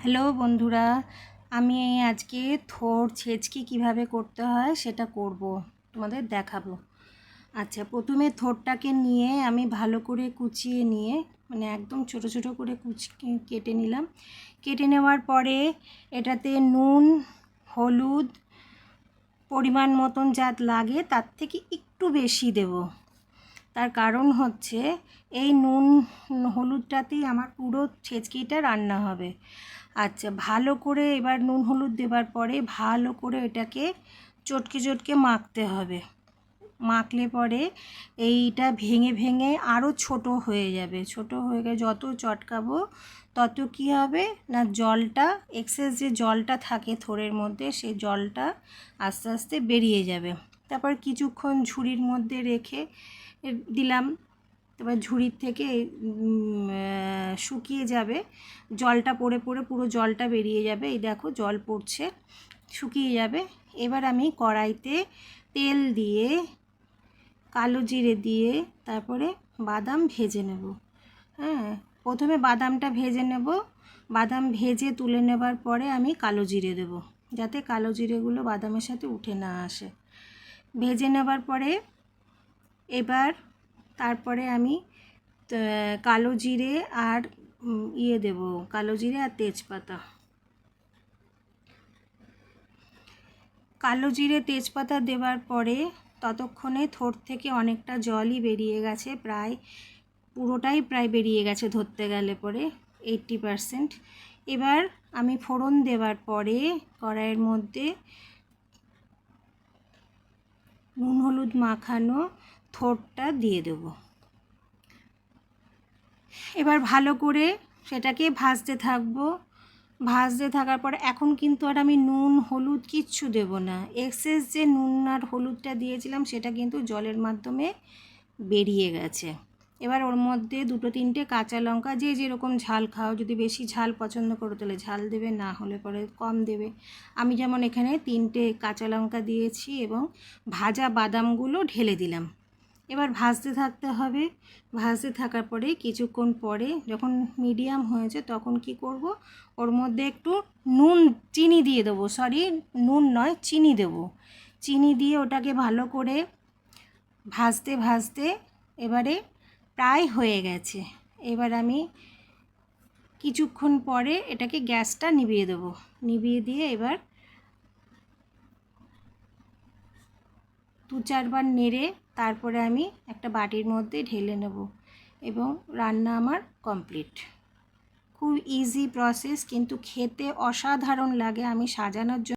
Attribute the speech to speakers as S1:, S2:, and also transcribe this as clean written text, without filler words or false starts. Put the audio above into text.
S1: Hello বন্ধুরা, আমি আজকে থোড় ছেঁচকি কিভাবে করতে হয় সেটা করব, তোমাদের দেখাবো। আচ্ছা, প্রথমে থোড়টাকে নিয়ে আমি ভালো করে কুচিয়ে নিয়ে মানে একদম ছোট ছোট করে কেটে নিলাম। কেটে নেওয়ার পরে এটাতে নুন, হলুদ পরিমাণ মতন যা লাগে তার থেকে একটু বেশি দেব। তার কারণ হচ্ছে এই নুন হলুদটাতেই আমার পুরো ছেঁচকিটা রান্না হবে। আচ্ছা, ভালো করে এবার নুন হলুদ দেবার পরে ভালো করে এটাকে চটকে চটকে মাখতে হবে। মাখলে পরে এইটা ভেঙে ভেঙে আরও ছোট হয়ে যাবে। ছোট হয়ে গেলে যত চটকাবো তত কী হবে না, জলটা এক্সেস যে জলটা থাকে থোড়ের মধ্যে সেই জলটা আস্তে আস্তে বেরিয়ে যাবে। তারপর কিছুক্ষণ ঝুড়ির মধ্যে রেখে দিলাম। তারপর ঝুড়ির থেকে শুকিয়ে যাবে, জলটা পড়ে পড়ে পুরো জলটা বেরিয়ে যাবে। এই দেখো জল পড়ছে, শুকিয়ে যাবে। এবার আমি কড়াইতে তেল দিয়ে কালো জিরে দিয়ে তারপরে বাদাম ভেজে নেব। হ্যাঁ, প্রথমে বাদামটা ভেজে নেব। বাদাম ভেজে তুলে নেবার পরে আমি কালো জিরে দেব, যাতে কালো জিরেগুলো বাদামের সাথে উঠে না আসে। ভেজে নেবার পরে এবার তারপরে আমি কালো জিরে আর দেব, কালো জিরে আর তেজপাতা। কালো জিরে তেজপাতা দেওয়ার পরে ততক্ষণে থোড় থেকে অনেকটা জলই বেরিয়ে গেছে, পুরোটাই বেরিয়ে গেছে ধরতে গেলে পরে 80%। এবার আমি ফোড়ন দেওয়ার পরে কড়াইয়ের মধ্যে নুন হলুদ মাখানো থোড়টা দিয়ে দেব। এবার ভালো করে সেটাকে ভাজতে থাকবো। ভাজতে থাকার পর এখন কিন্তু আর আমি নুন হলুদ কিচ্ছু দেব না। এক্সেস যে নুন আর হলুদটা দিয়েছিলাম সেটা কিন্তু জলের মাধ্যমে বেরিয়ে গেছে। এবার ওর মধ্যে 2-3টে কাঁচা লঙ্কা, যে যেরকম ঝাল খাও, যদি বেশি ঝাল পছন্দ করো তাহলে ঝাল দেবে, না হলে পরে কম দেবে। আমি যেমন এখানে 3টে কাঁচা লঙ্কা দিয়েছি এবং ভাজা বাদামগুলো ঢেলে দিলাম। এবার ভাজতে থাকতে হবে। ভাজতে থাকার পরে কিছুক্ষণ পরে যখন মিডিয়াম হয়েছে তখন কি করব, ওর মধ্যে একটু চিনি দিয়ে দেবো, নুন নয় চিনি দেবো। চিনি দিয়ে ওটাকে ভালো করে ভাজতে ভাজতে এবারে প্রায় হয়ে গেছে। এবার আমি কিছুক্ষণ পরে এটাকে গ্যাসটা নিভিয়ে দেবো। নিভিয়ে দিয়ে এবার 2-4 বার নেড়ে তারপরে আমি একটা বাটির মধ্যে ঢেলে নেব এবং রান্না আমার কমপ্লিট। খুব ইজি প্রসেস, কিন্তু খেতে অসাধারণ লাগে। আমি সাজানোর জন্য